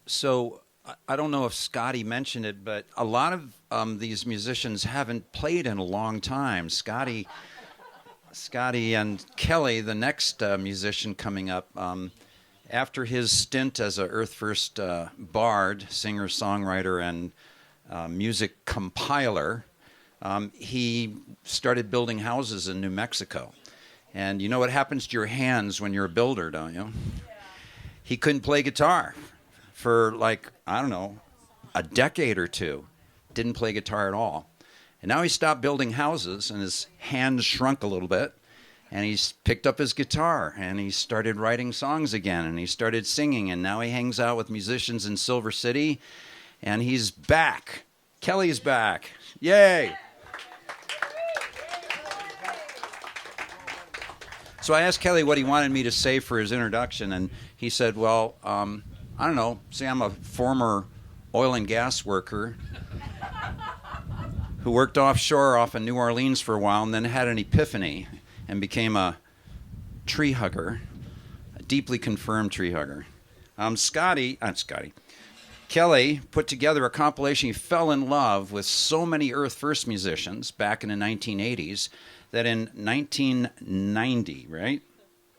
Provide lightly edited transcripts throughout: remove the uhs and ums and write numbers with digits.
So I don't know if Scotty mentioned it, but a lot of these musicians haven't played in a long time. Scotty and Kelly, the next musician coming up, after his stint as a Earth First Bard, singer, songwriter, and music compiler, he started building houses in New Mexico. And you know what happens to your hands when you're a builder, don't you? He couldn't play guitar for a decade or two. Didn't play guitar at all. And now he stopped building houses and his hands shrunk a little bit. And he's picked up his guitar and he started writing songs again and he started singing. And now he hangs out with musicians in Silver City and he's back. Kelly's back. Yay. So I asked Kelly what he wanted me to say for his introduction, and he said, well, I don't know, say I'm a former oil and gas worker who worked offshore off in New Orleans for a while and then had an epiphany and became a tree hugger, a deeply confirmed tree hugger. Kelly put together a compilation. He fell in love with so many Earth First musicians back in the 1980s that in 1990, right?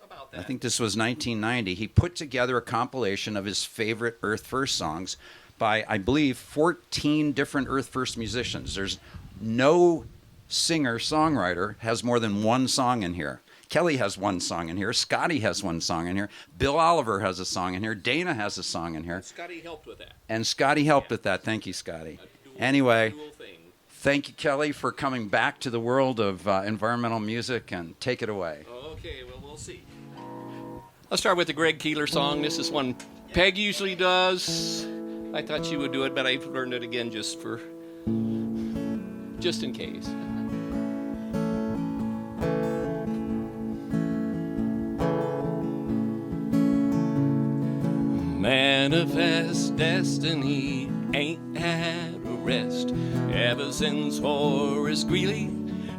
About that. I think this was 1990, he put together a compilation of his favorite Earth First songs by, I believe, 14 different Earth First musicians. There's no singer-songwriter has more than one song in here. Kelly has one song in here. Scotty has one song in here. Bill Oliver has a song in here. Dana has a song in here. Scotty helped with that. And Scotty helped with that. Thank you, Scotty. Anyway, thank you, Kelly, for coming back to the world of environmental music, and take it away. Okay, well, we'll see. Let's start with the Greg Koehler song. This is one Peg usually does. I thought she would do it, but I've learned it again just in case. Manifest destiny ain't had a rest ever since Horace Greeley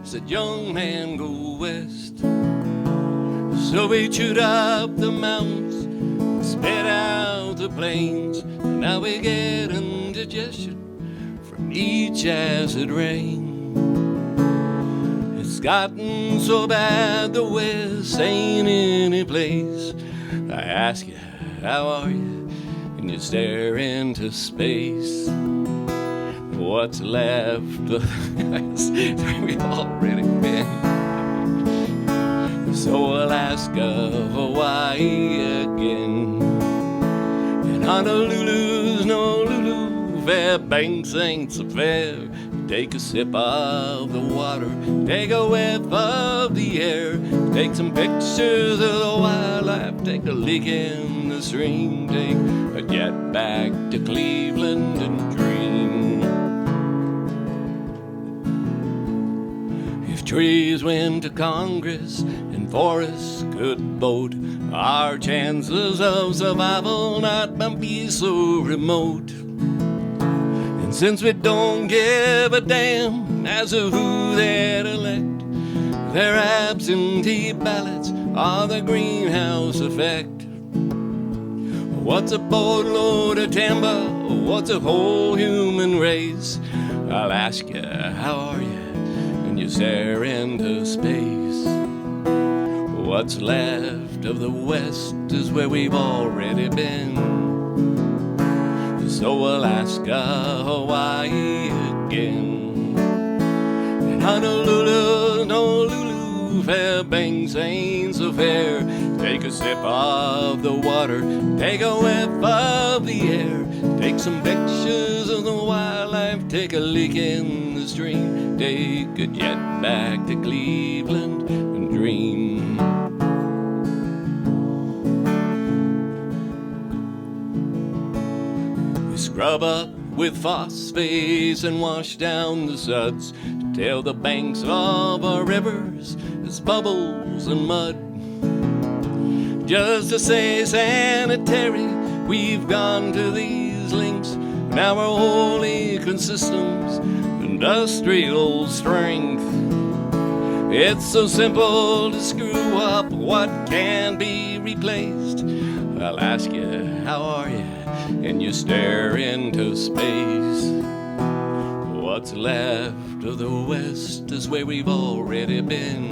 said, young man, go west. So we chewed up the mountains, spit out the plains. Now we get indigestion from each acid rain. It's gotten so bad the West ain't any place. I ask you, how are you? And you stare into space. What's left of we've already been. So Alaska, Hawaii again. And Honolulu's no Lulu, Fairbanks ain't so fair. Take a sip of the water, take a whiff of the air, take some pictures of the wildlife, take a leak in the stream, take a jet back to Cleveland and dream. If trees went to Congress and forests could vote, our chances of survival not be so remote. And since we don't give a damn as to who they'd elect, their absentee ballots are the greenhouse effect. What's a boatload of timber? What's a whole human race? I'll ask you, how are you? And you stare into space. What's left of the West is where we've already been. So Alaska, Hawaii again. And Honolulu, no Lulu, Fairbanks ain't so fair. Take a sip of the water, take a whiff of the air, take some pictures of the wildlife, take a leak in the stream, take a jet back to Cleveland and dream. Scrub up with phosphates and wash down the suds till the banks of our rivers is bubbles and mud. Just to say sanitary, we've gone to these links. our whole ecosystem's industrial strength. It's so simple to screw up what can be replaced. I'll ask you, how are you? And you stare into space. What's left of the West is where we've already been.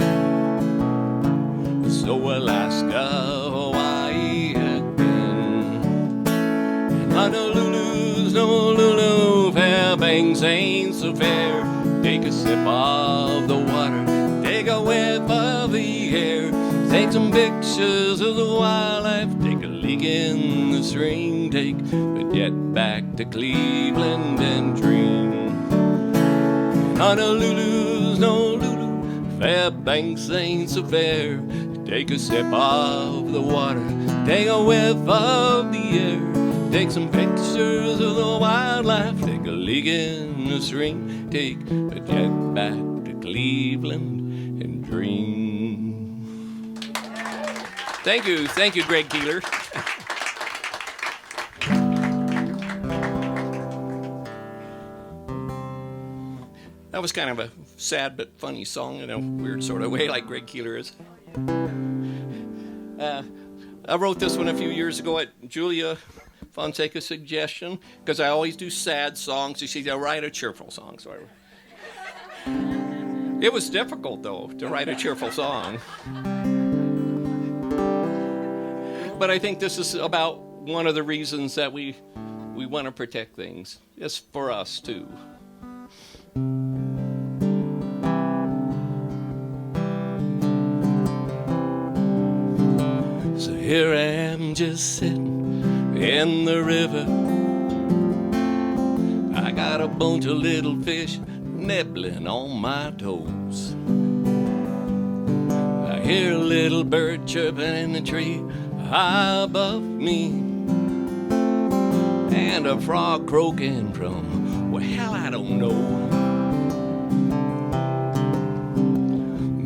So Alaska, Hawaii again. And Honolulu's no Lulu, Fairbanks ain't so fair. Take a sip of the water, take a whiff of the air, take some pictures of the wildlife, take a leak in the stream, take a jet back to Cleveland and dream. Honolulu's no Lulu, Fairbanks ain't so fair. Take a sip of the water, take a whiff of the air, take some pictures of the wildlife, take a leak in the stream, take a jet back to Cleveland and dream. Thank you, Greg Koehler. That was kind of a sad but funny song in a weird sort of way, like Greg Koehler is. I wrote this one a few years ago at Julia Fonseca's suggestion, because I always do sad songs. She said, I'll write a cheerful song. So it was difficult, though, to write a cheerful song. But I think this is about one of the reasons that we want to protect things. It's for us, too. So here I am just sitting in the river. I got a bunch of little fish nibbling on my toes. I hear a little bird chirping in the tree high above me, and a frog croaking from, well, hell, I don't know.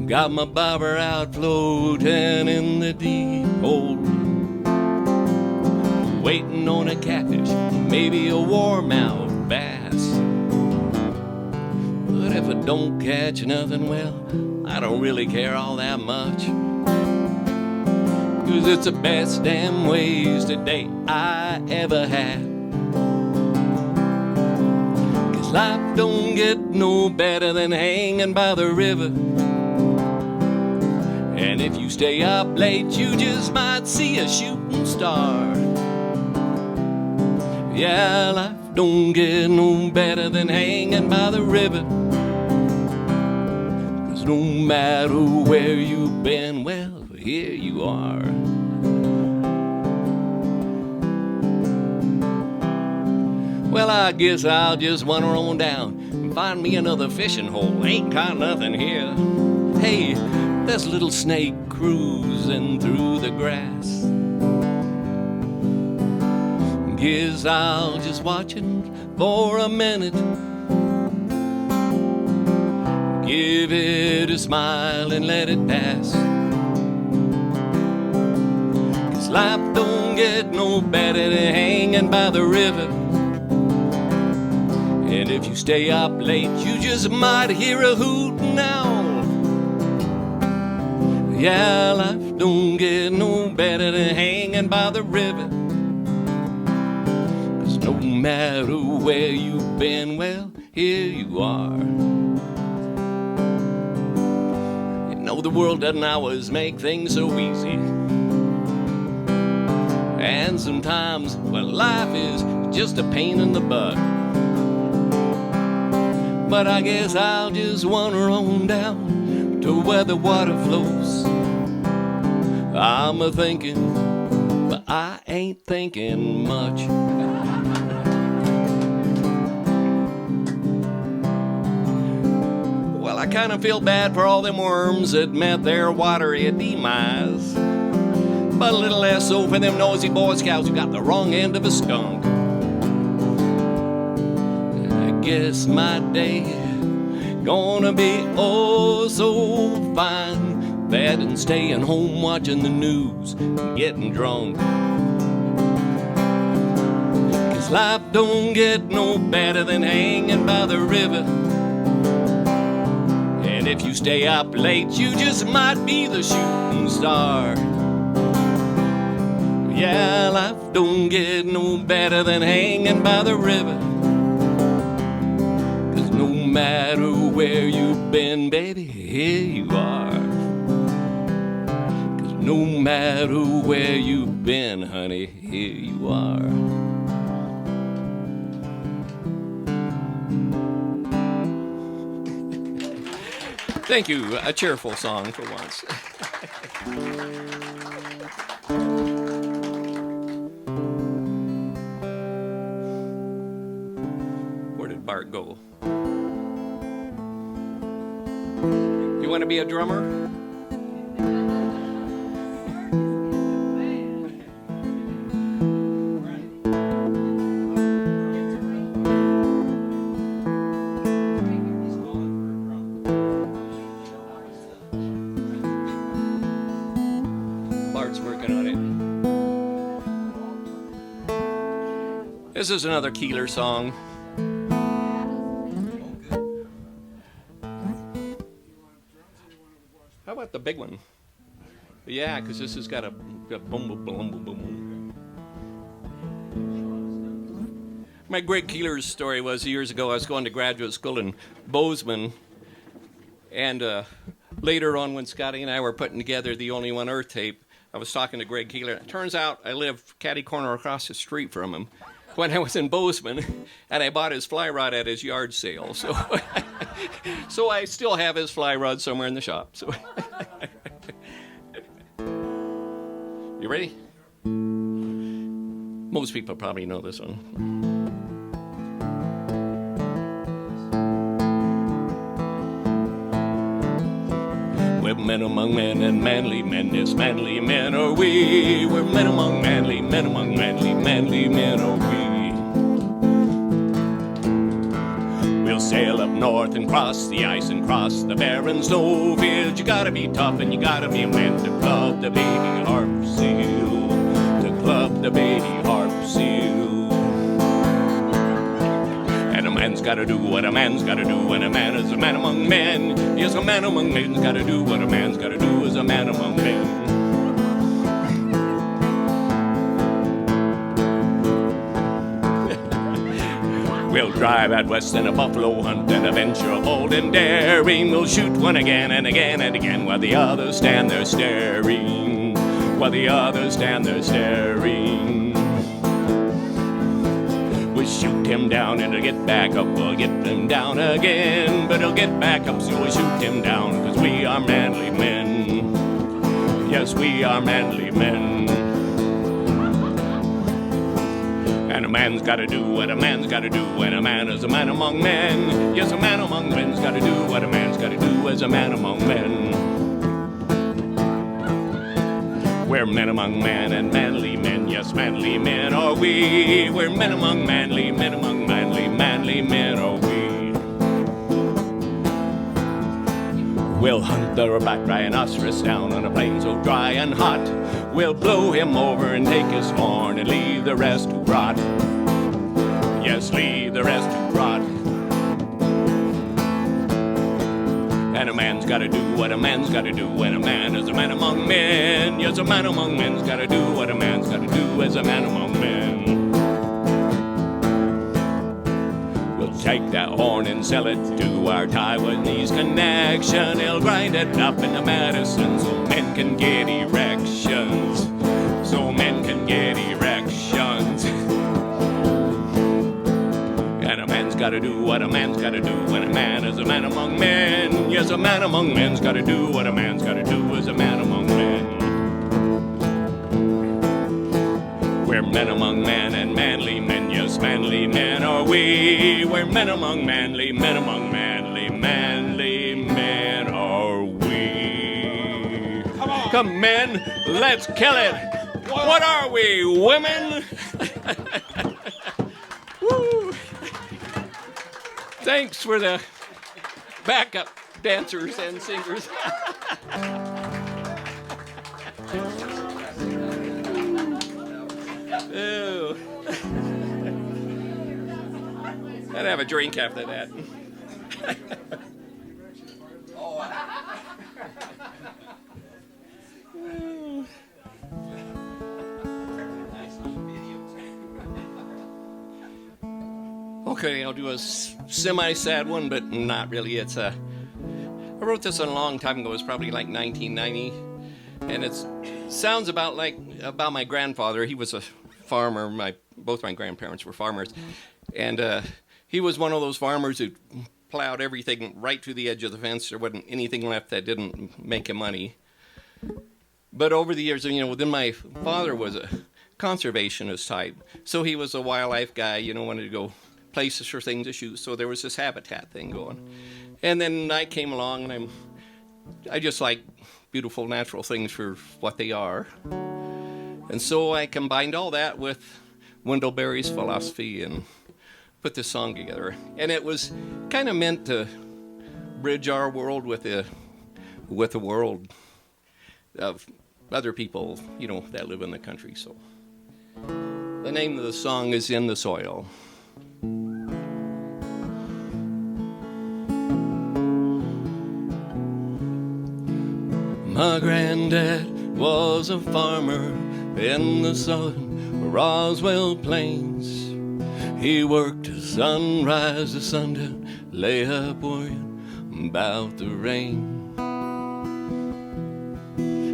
Got my bobber out floating in the deep hole, waiting on a catfish, maybe a warmouth bass. But if I don't catch nothing, well, I don't really care all that much, 'cause it's the best damn wasted day I ever had. 'Cause life don't get no better than hanging by the river. And if you stay up late, you just might see a shooting star. Yeah, life don't get no better than hanging by the river. 'Cause no matter where you've been, well, here you are. Well, I guess I'll just wander on down and find me another fishing hole. Ain't caught nothing here. Hey, there's a little snake cruising through the grass. Guess I'll just watch it for a minute, give it a smile and let it pass. 'Cause life don't get no better than hanging by the river. And if you stay up late, you just might hear a hooting owl. Yeah, life don't get no better than hanging by the river. 'Cause no matter where you've been, well, here you are. You know, the world doesn't always make things so easy. And sometimes, well, life is just a pain in the butt. But I guess I'll just wander on down to where the water flows. I'm a-thinking, but I ain't thinking much. Well, I kind of feel bad for all them worms that met their watery demise, but a little less so for them nosy Boy Scouts who got the wrong end of a skunk. I guess my day gonna be oh so fine, that and staying home watching the news and getting drunk. 'Cause Life don't get no better than hanging by the river. And if you stay up late, you just might be the shooting star. Yeah, life don't get no better than hanging by the river. 'Cause no matter where you've been, baby, here you are. 'Cause no matter where you've been, honey, here you are. Thank you. A cheerful song for once. Where did Bart go? You want to be a drummer? Bart's working on it. This is another Koehler song. How about the big one? Yeah, because this has got a boom, boom, boom, boom, boom. My Greg Koehler's story was years ago. I was going to graduate school in Bozeman, and later on, when Scotty and I were putting together the Only One Earth tape, I was talking to Greg Koehler. It turns out I live catty corner across the street from him when I was in Bozeman, and I bought his fly rod at his yard sale. So, so I still have his fly rod somewhere in the shop. So, you ready? Most people probably know this one. We're men among men and manly men, yes, manly men are we. We're men among manly men, among manly men are we. We'll sail up north and cross the ice and cross the barren snowfields. You gotta be tough and you gotta be a man to club the baby harp seal, to club the baby harp seal. And a man's gotta do what a man's gotta do when a man is a man among men. Yes, a man among men's gotta do what a man's gotta do as a man among men. We'll drive out west and a buffalo hunt and a venture bold and daring. We'll shoot one again and again and again while the others stand there staring, while the others stand there staring. We'll shoot him down and he'll get back up. We'll get him down again, but he'll get back up, so we'll shoot him down, 'cause we are manly men. Yes, we are manly men. And a man's gotta do what a man's gotta do when a man is a man among men. Yes, a man among men's gotta do what a man's gotta do as a man among men. We're men among men and manly men, yes, manly men are we. We're men among manly men, among manly men are we. We'll hunt the black rhinoceros down on a plain so dry and hot. We'll blow him over and take his horn and leave the rest to rot. Yes, leave the rest to rot. And a man's gotta do what a man's gotta do when a man is a man among men. Yes, a man among men's gotta do what a man's gotta do as a man among men. We'll take that horn and sell it to our Taiwanese connection. He'll grind it up into medicine so men can get erections. So men can get erections. And a man's gotta do what a man's gotta do when a man is a man among men. Yes, a man among men's gotta do what a man's gotta do as a man among men. We're men among men and manly men, yes, manly men are we. We're men among manly men, among manly men are we. Come on. Come, men, let's kill it. What are we, women? Woo. Thanks for the backup dancers and singers. Ew. have a drink after that. Okay, I'll do a semi-sad one, but not really. I wrote this a long time ago. It was probably like 1990, and it sounds about my grandfather. He was a farmer. Both my grandparents were farmers, and he was one of those farmers who plowed everything right to the edge of the fence. There wasn't anything left that didn't make him money. But over the years, then my father was a conservationist type, so he was a wildlife guy. Wanted to go places for things to shoot. So there was this habitat thing going, and then I came along, and I just like beautiful natural things for what they are, and so I combined all that with Wendell Berry's philosophy and put this song together. And it was kind of meant to bridge our world with the world of other people, that live in the country. So the name of the song is In the Soil. My granddad was a farmer in the southern Roswell Plains. He worked sunrise to sundown, lay up worrying about the rain.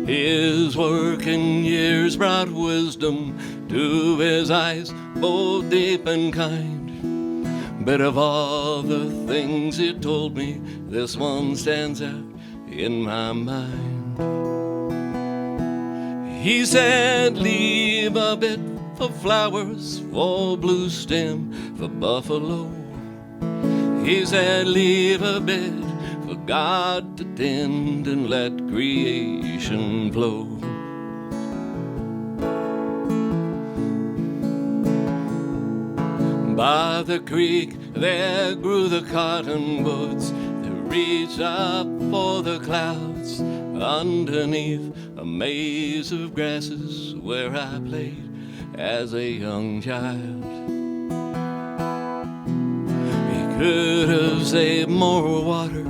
His working years brought wisdom to his eyes, both deep and kind. But of all the things he told me, this one stands out in my mind. He said, leave a bit for flowers, for blue stem, for buffalo. He said, leave a bit for God to tend and let creation flow. By the creek there grew the cottonwoods that reached up for the clouds. Underneath a maze of grasses where I played as a young child. He could have saved more water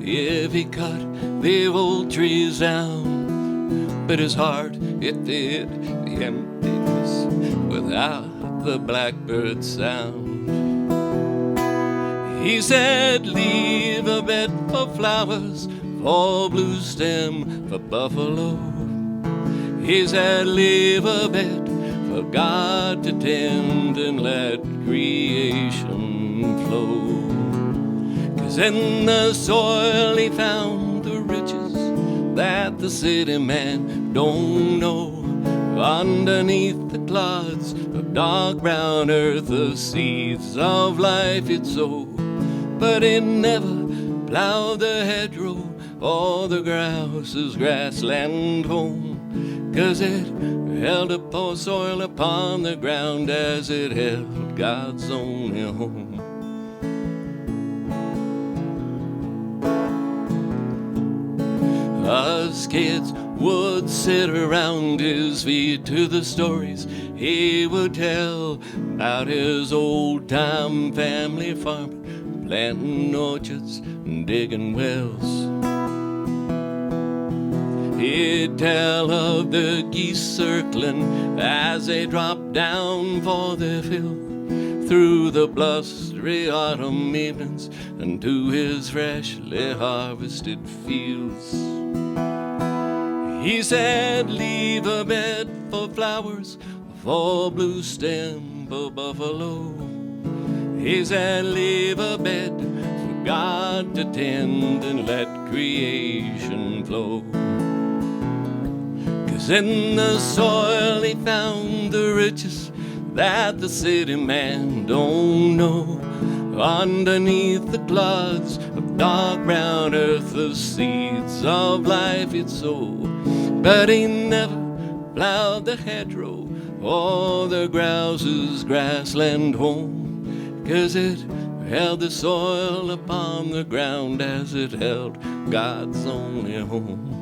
if he cut the old trees down, but his heart, it did the emptiness without the blackbird sound. He said, leave a bed for flowers, for blue stem, for buffalo. He said, leave a bed for God to tend and let creation flow. 'Cause in the soil he found the riches that the city man don't know. Underneath the clods of dark brown earth, the seeds of life he'd sow. But he never plowed the hedgerow or the grouse's grassland home, 'cause it held up poor soil upon the ground as it held God's only home. Us kids would sit around his feet to the stories he would tell about his old-time family farm, planting orchards and digging wells. He'd tell of the geese circling as they dropped down for their fill through the blustery autumn evenings and to his freshly harvested fields. He said, leave a bed for flowers, for blue stem, for buffalo. He said, leave a bed for God to tend and let creation flow. 'Cause in the soil he found the riches that the city man don't know. Underneath the clods of dark brown earth, the seeds of life he'd sow. But he never plowed the hedgerow or the grouse's grassland home, 'cause it held the soil upon the ground as it held God's only home.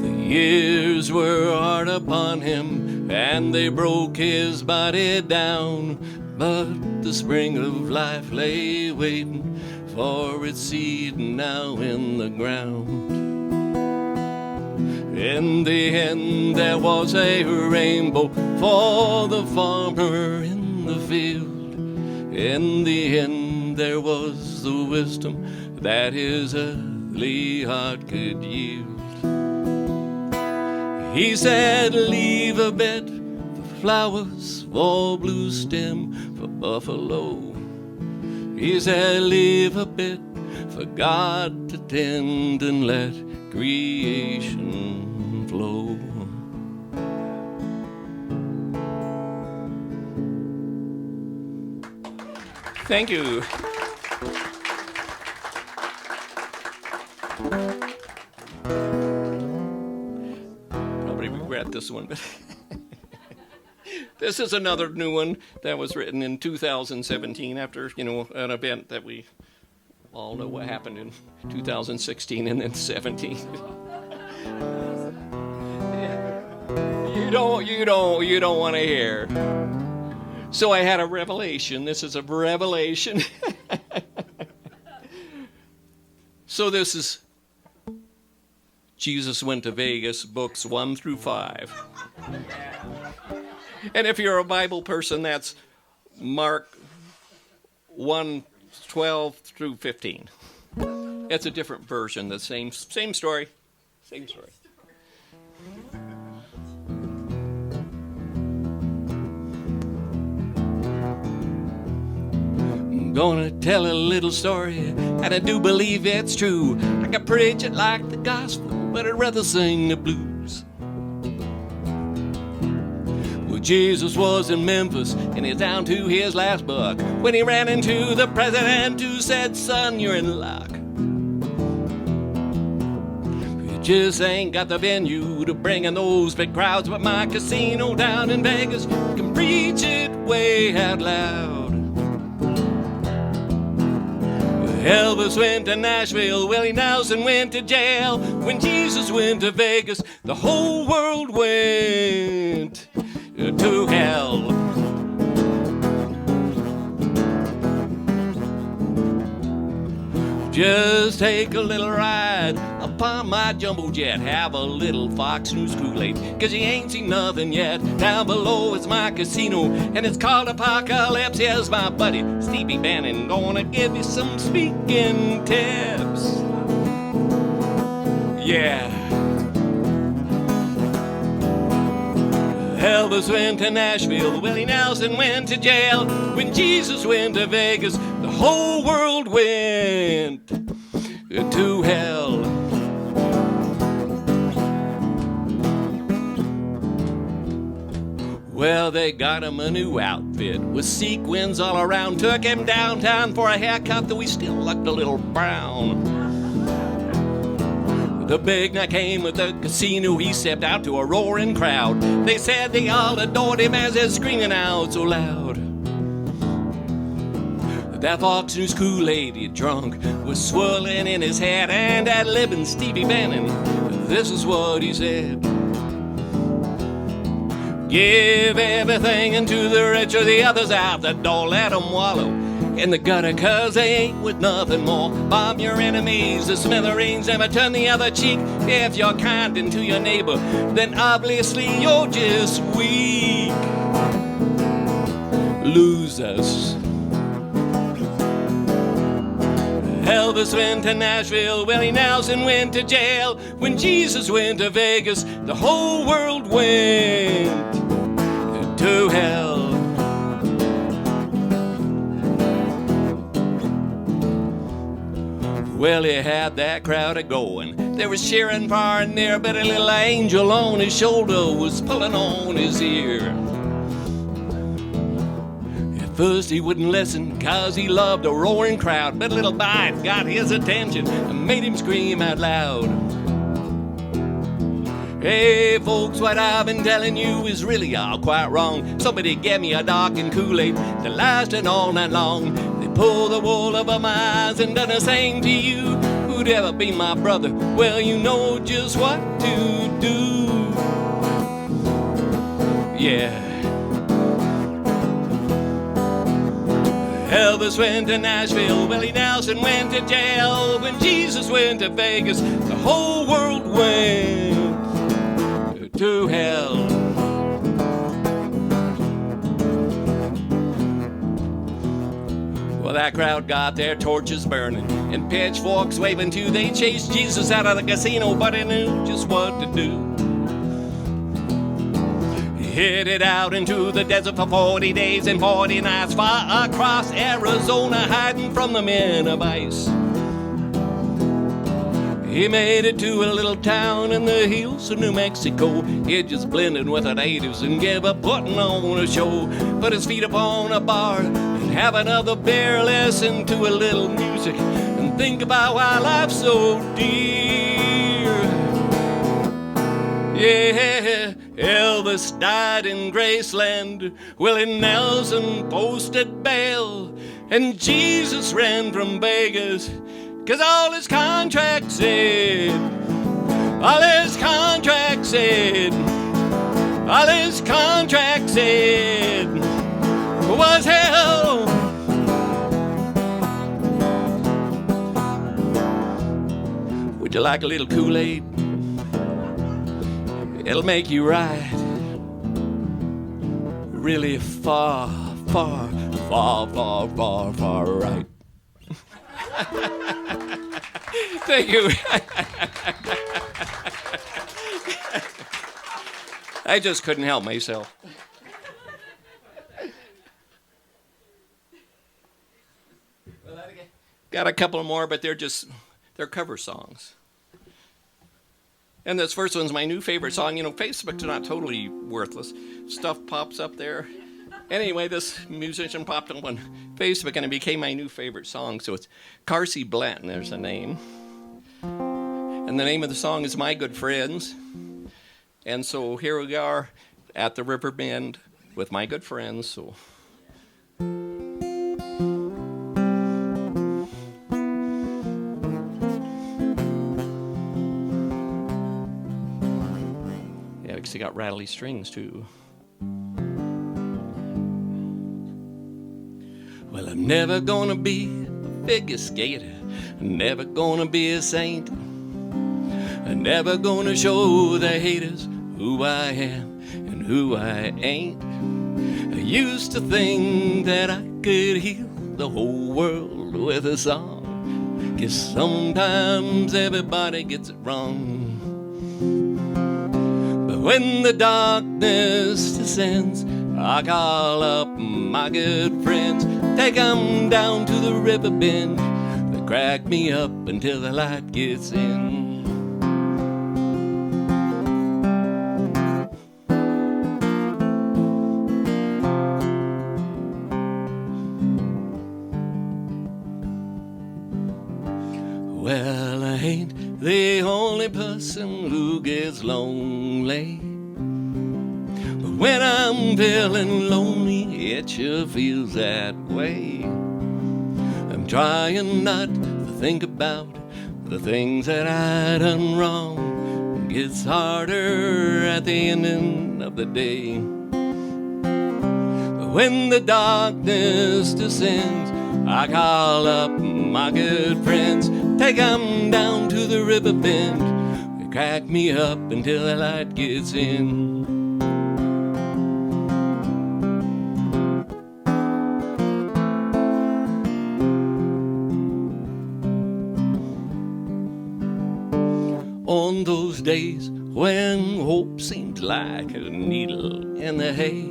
The years were hard upon him and they broke his body down, but the spring of life lay waiting for its seed now in the ground. In the end there was a rainbow for the farmer in the field. In the end there was the wisdom that his earthly heart could yield. He said, leave a bed for flowers, for blue stem, for buffalo. He said, leave a bit for God to tend and let creation flow. Thank you. Probably regret this one, but this is another new one that was written in 2017 after, an event that we all know what happened in 2016 and then 17. You don't want to hear. So I had a revelation. This is a revelation. So this is Jesus Went to Vegas, books 1 through 5. And if you're a Bible person, that's Mark 1:12 through 15. It's a different version, the same story. Same story. I'm gonna tell a little story, and I do believe it's true. I can preach it like the gospel, but I'd rather sing the blues. Well, Jesus was in Memphis, and he's down to his last buck, when he ran into the president who said, son, you're in luck. You just ain't got the venue to bring in those big crowds, but my casino down in Vegas can preach it way out loud. Elvis went to Nashville, Willie Nelson went to jail. When Jesus went to Vegas, the whole world went to hell. Just take a little ride upon my jumbo jet. Have a little Fox News Kool-Aid, 'cause you ain't seen nothing yet. Down below is my casino, and it's called Apocalypse. Here's my buddy Stevie Bannon, gonna give you some speaking tips. Yeah. Elvis went to Nashville, Willie Nelson went to jail. When Jesus went to Vegas, the whole world went to hell. Well, they got him a new outfit with sequins all around. Took him downtown for a haircut, though he still looked a little brown. The big night came with the casino. He stepped out to a roaring crowd. They said they all adored him as they're screaming out so loud. That Fox News Kool-Aid he drunk was swirling in his head, and ad-libbing Stevie Bannon, this is what he said. Give everything unto the rich or the others out the door. Let them wallow in the gutter, 'cause they ain't with nothing more. Bomb your enemies, the smithereens, never turn the other cheek. If you're kind to your neighbor, then obviously you're just weak. Losers. Elvis went to Nashville, Willie Nelson went to jail. When Jesus went to Vegas, the whole world went to hell. Well, he had that crowd a-going. They was cheering far and near, but a little angel on his shoulder was pulling on his ear. At first he wouldn't listen, 'cause he loved a roaring crowd, but a little bite got his attention and made him scream out loud. Hey folks, what I've been telling you is really all quite wrong. Somebody get me a dark and Kool-Aid that lasted all night long. They pulled the wool over my eyes and done the same to you. Who'd ever be my brother? Well, you know just what to do. Yeah. Elvis went to Nashville, Willie Nelson went to jail. When Jesus went to Vegas, the whole world went to hell. Well, that crowd got their torches burning and pitchforks waving too. They chased Jesus out of the casino, but he knew just what to do. Headed out into the desert for 40 days and 40 nights, far across Arizona, hiding from the men of ice. He made it to a little town in the hills of New Mexico. He just blended with the natives and gave up putting on a show. Put his feet upon a bar and have another beer, listen to a little music and think about why life's so dear. Yeah, Elvis died in Graceland, Willie Nelson posted bail, and Jesus ran from Vegas, 'cause all his contracts said, all his contracts said, all his contracts said was hell. Would you like a little Kool-Aid? It'll make you ride really far, far, far, far, far, far right. Thank you. I just couldn't help myself. Got a couple more, but they're cover songs. And this first one's my new favorite song. You know, Facebook's not totally worthless. Stuff pops up there. Anyway, this musician popped up on Facebook and it became my new favorite song. So it's Carsey Blanton, there's the name. And the name of the song is My Good Friends. And so here we are at the river bend with my good friends. So yeah, because they got rattly strings too. Well, I'm never gonna be a figure skater, never gonna be a saint, I'm never gonna show the haters who I am and who I ain't. I used to think that I could heal the whole world with a song, 'cause sometimes everybody gets it wrong. But when the darkness descends, I call up my good friends, take 'em down to the river bend, they crack me up until the light gets in. Well, I ain't the only person who gets lonely, but when I'm feeling lonely, it sure feels that way. I'm trying not to think about the things that I done wrong. It gets harder at the ending of the day. But when the darkness descends, I call up my good friends, take 'em down to the river bend, they crack me up until the light gets in. On those days when hope seemed like a needle in the hay,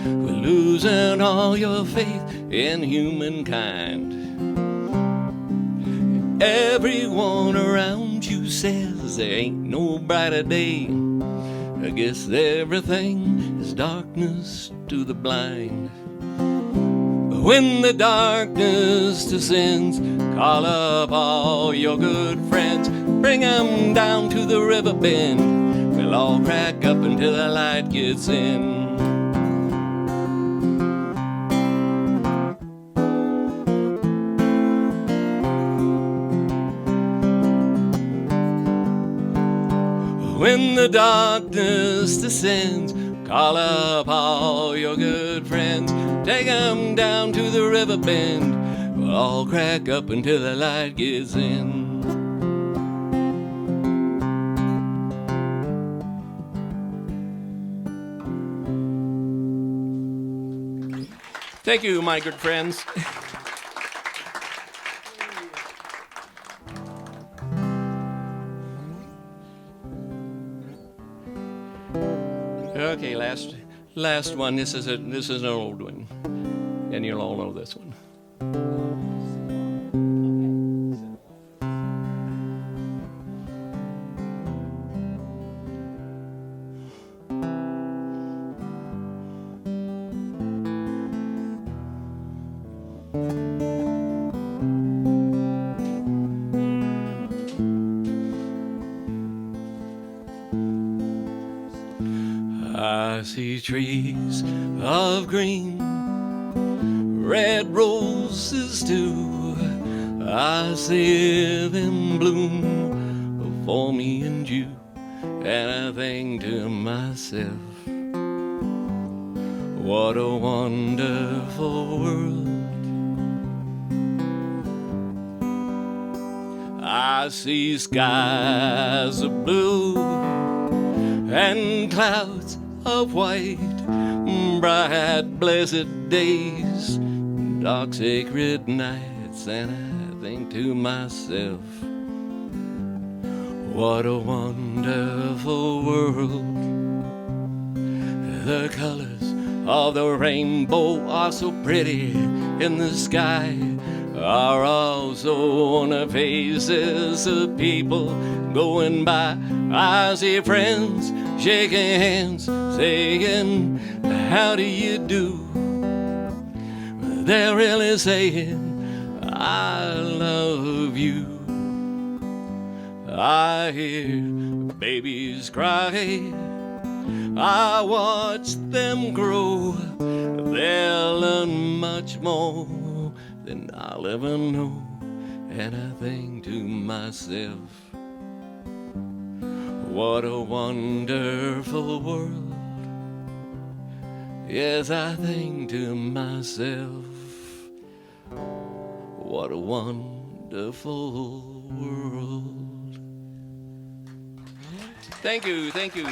we're losing all your faith in humankind. Everyone around you says there ain't no brighter day. I guess everything is darkness to the blind. But when the darkness descends, call up all your good friends, bring 'em down to the river bend, we'll all crack up until the light gets in. When the darkness descends, Call up all your good friends, take 'em down to the river bend. We'll all crack up until the light gets in. Thank you, my good friends. Okay, last one. This is an old one, and you'll all know this one. I see trees of green, red roses too. I see them bloom for me and you, and I think to myself, what a wonderful world. I see skies of blue and clouds of white, bright blessed days, dark sacred nights, and I think to myself, what a wonderful world. The colors of the rainbow are so pretty in the sky, are also on the faces of people going by. I see friends shaking hands, saying, how do you do? They're really saying, I love you. I hear babies cry, I watch them grow. They'll learn much more than I'll ever know, and I think to myself, what a wonderful world. Yes, I think to myself, what a wonderful world. Thank you, thank you.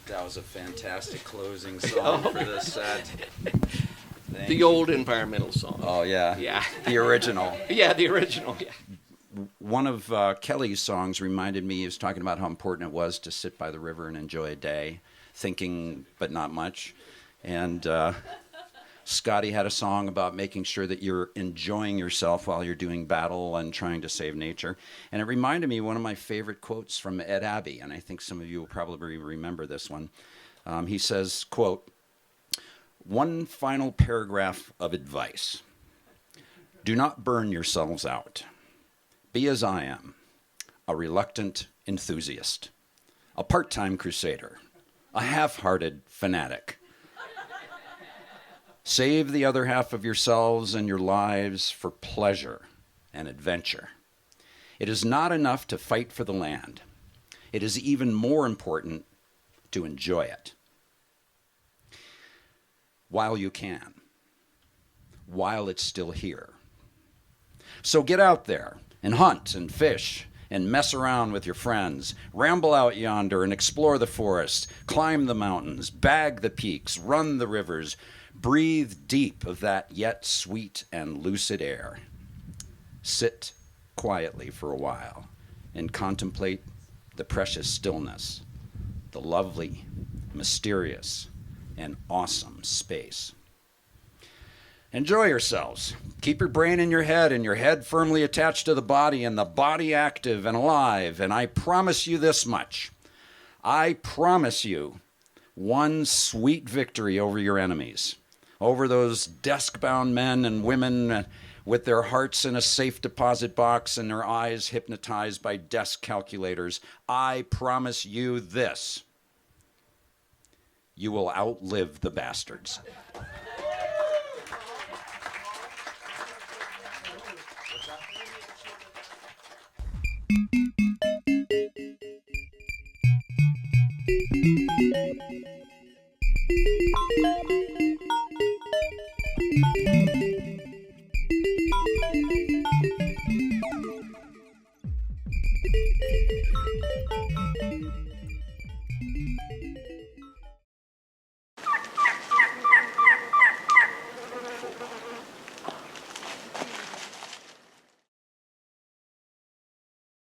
That was a fantastic closing song for this set. The old environmental song. Oh, yeah. Yeah. The original. Yeah, the original, yeah. One of Kelly's songs reminded me, he was talking about how important it was to sit by the river and enjoy a day, thinking but not much. And Scotty had a song about making sure that you're enjoying yourself while you're doing battle and trying to save nature. And it reminded me of one of my favorite quotes from Ed Abbey, and I think some of you will probably remember this one. He says, quote, "One final paragraph of advice. Do not burn yourselves out. Be as I am, a reluctant enthusiast, a part-time crusader, a half-hearted fanatic. Save the other half of yourselves and your lives for pleasure and adventure. It is not enough to fight for the land. It is even more important to enjoy it. While you can, while it's still here. So get out there and hunt and fish and mess around with your friends. Ramble out yonder and explore the forest, climb the mountains, bag the peaks, run the rivers, breathe deep of that yet sweet and lucid air. Sit quietly for a while and contemplate the precious stillness, the lovely, mysterious, and awesome space. Enjoy yourselves. Keep your brain in your head and your head firmly attached to the body and the body active and alive. And I promise you this much. I promise you one sweet victory over your enemies, over those desk-bound men and women with their hearts in a safe deposit box and their eyes hypnotized by desk calculators. I promise you this. You will outlive the bastards. Bye.